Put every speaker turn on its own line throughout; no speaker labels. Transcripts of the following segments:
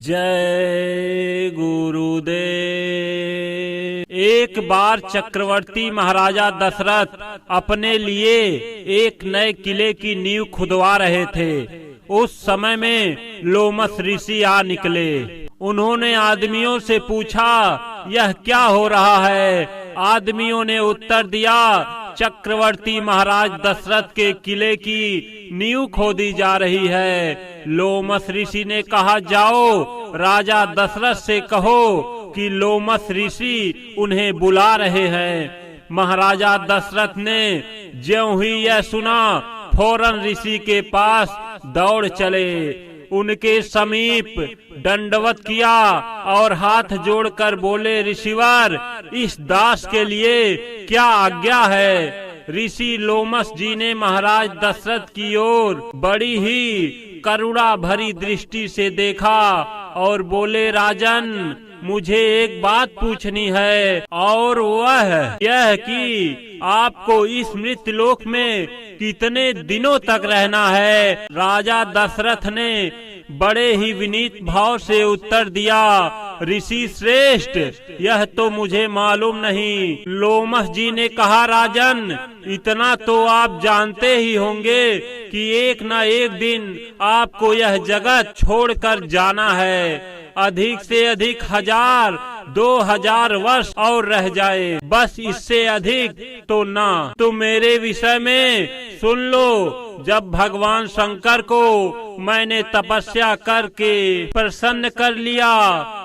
जय गुरुदेव। एक बार चक्रवर्ती महाराजा दशरथ अपने लिए एक नए किले की नींव खुदवा रहे थे। उस समय में लोमस ऋषि आ निकले। उन्होंने आदमियों से पूछा, यह क्या हो रहा है? आदमियों ने उत्तर दिया, चक्रवर्ती महाराज दशरथ के किले की नींव खोदी जा रही है। लोमस ऋषि ने कहा, जाओ राजा दशरथ से कहो कि लोमस ऋषि उन्हें बुला रहे हैं। महाराजा दशरथ ने ज्यों ही यह सुना, फौरन ऋषि के पास दौड़ चले। उनके समीप दंडवत किया और हाथ जोड़कर बोले, ऋषिवर, इस दास के लिए क्या आज्ञा है? ऋषि लोमस जी ने महाराज दशरथ की ओर बड़ी ही करुणा भरी दृष्टि से देखा और बोले, राजन, मुझे एक बात पूछनी है, और वह यह कि आपको इस मृत्युलोक में कितने दिनों तक रहना है? राजा दशरथ ने बड़े ही विनीत भाव से उत्तर दिया, ऋषि श्रेष्ठ, यह तो मुझे मालूम नहीं। लोमस जी ने कहा, राजन, इतना तो आप जानते ही होंगे कि एक न एक दिन आपको यह जगत छोड़कर जाना है। अधिक से अधिक 1000, 2000 वर्ष और रह जाए, बस इससे अधिक तो ना। तो मेरे विषय में सुन लो। जब भगवान शंकर को मैंने तपस्या करके प्रसन्न कर लिया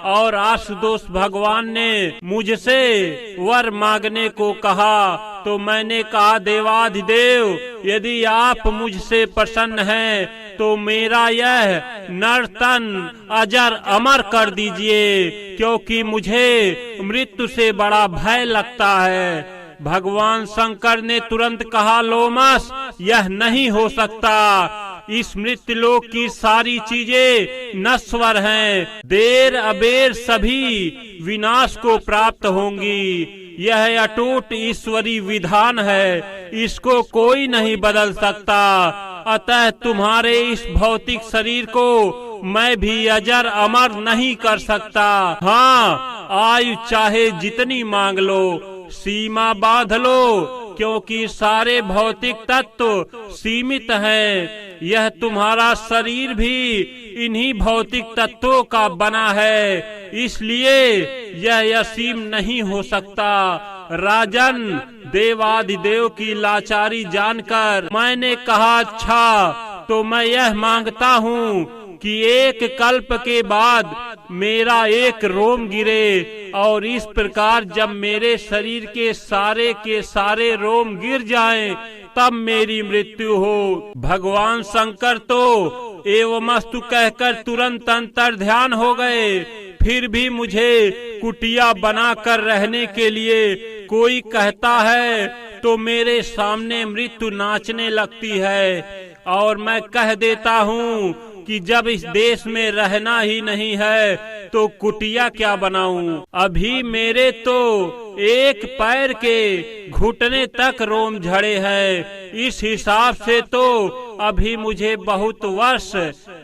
और आशुतोष भगवान ने मुझसे वर मांगने को कहा, तो मैंने कहा, देवाधिदेव, यदि आप मुझसे प्रसन्न हैं तो मेरा यह नर्तन अजर अमर कर दीजिए, क्योंकि मुझे मृत्यु से बड़ा भय लगता है। भगवान शंकर ने तुरंत कहा, लोमस, यह नहीं हो सकता। इस मृत्युलोक की सारी चीजें नश्वर हैं, देर अबेर सभी विनाश को प्राप्त होंगी। यह अटूट ईश्वरी विधान है, इसको कोई नहीं बदल सकता। अतः तुम्हारे इस भौतिक शरीर को मैं भी अजर अमर नहीं कर सकता। हाँ, आयु चाहे जितनी मांग लो, सीमा बांध लो, क्योंकि सारे भौतिक तत्व सीमित हैं। यह तुम्हारा शरीर भी इन्हीं भौतिक तत्वों का बना है, इसलिए यह असीम नहीं हो सकता। राजन, देवाधिदेव की लाचारी जानकर मैंने कहा, अच्छा, तो मैं यह मांगता हूँ कि एक कल्प के बाद मेरा एक रोम गिरे, और इस प्रकार जब मेरे शरीर के सारे रोम गिर जाएं, तब मेरी मृत्यु हो। भगवान शंकर तो एवमस्तु कहकर तुरंत अंतर ध्यान हो गए। फिर भी मुझे कुटिया बनाकर रहने के लिए कोई कहता है तो मेरे सामने मृत्यु नाचने लगती है, और मैं कह देता हूँ कि जब इस देश में रहना ही नहीं है तो कुटिया क्या बनाऊं। अभी मेरे तो एक पैर के घुटने तक रोम झड़े हैं। इस हिसाब से तो अभी मुझे बहुत वर्ष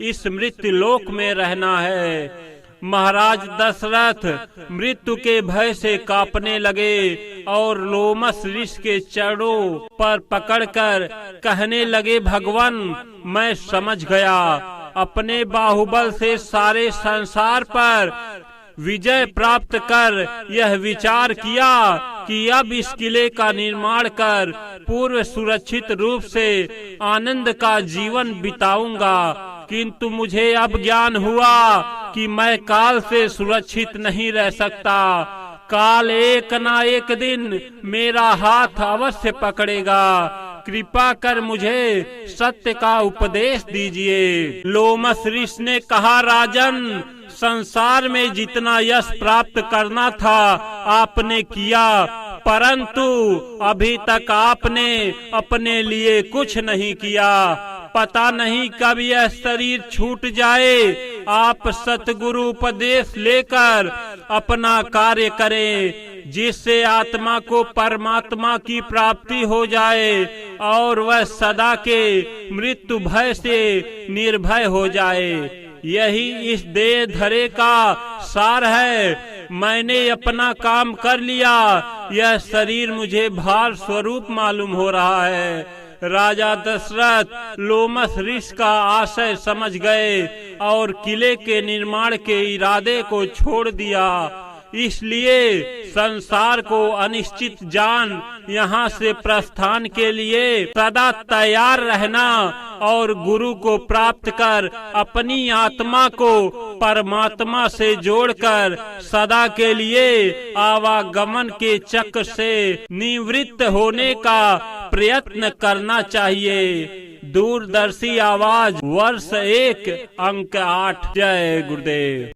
इस मृत्युलोक में रहना है। महाराज दशरथ मृत्यु के भय से कांपने लगे और लोमस ऋषि के चरणों पर पकड़कर कहने लगे, भगवान, मैं समझ गया। अपने बाहुबल से सारे संसार पर विजय प्राप्त कर यह विचार किया कि अब इस किले का निर्माण कर पूर्व सुरक्षित रूप से आनंद का जीवन बिताऊंगा। किंतु मुझे अब ज्ञान हुआ कि मैं काल से सुरक्षित नहीं रह सकता। काल एक ना एक दिन मेरा हाथ अवश्य पकड़ेगा। कृपा कर मुझे सत्य का उपदेश दीजिए। लोमस ऋषि ने कहा, राजन, संसार में जितना यश प्राप्त करना था आपने किया, परंतु अभी तक आपने अपने लिए कुछ नहीं किया। पता नहीं कब यह शरीर छूट जाए। आप सतगुरु उपदेश लेकर अपना कार्य करें, जिससे आत्मा को परमात्मा की प्राप्ति हो जाए और वह सदा के मृत्यु भय से निर्भय हो जाए। यही इस देह धरे का सार है। मैंने अपना काम कर लिया, यह शरीर मुझे भार स्वरूप मालूम हो रहा है। राजा दशरथ लोमस ऋषि का आशय समझ गए और किले के निर्माण के इरादे को छोड़ दिया। इसलिए संसार को अनिश्चित जान यहाँ से प्रस्थान के लिए सदा तैयार रहना और गुरु को प्राप्त कर अपनी आत्मा को परमात्मा से जोड़कर सदा के लिए आवागमन के चक्र से निवृत्त होने का प्रयत्न करना चाहिए। दूरदर्शी आवाज वर्ष 1 अंक 8। जय गुरुदेव।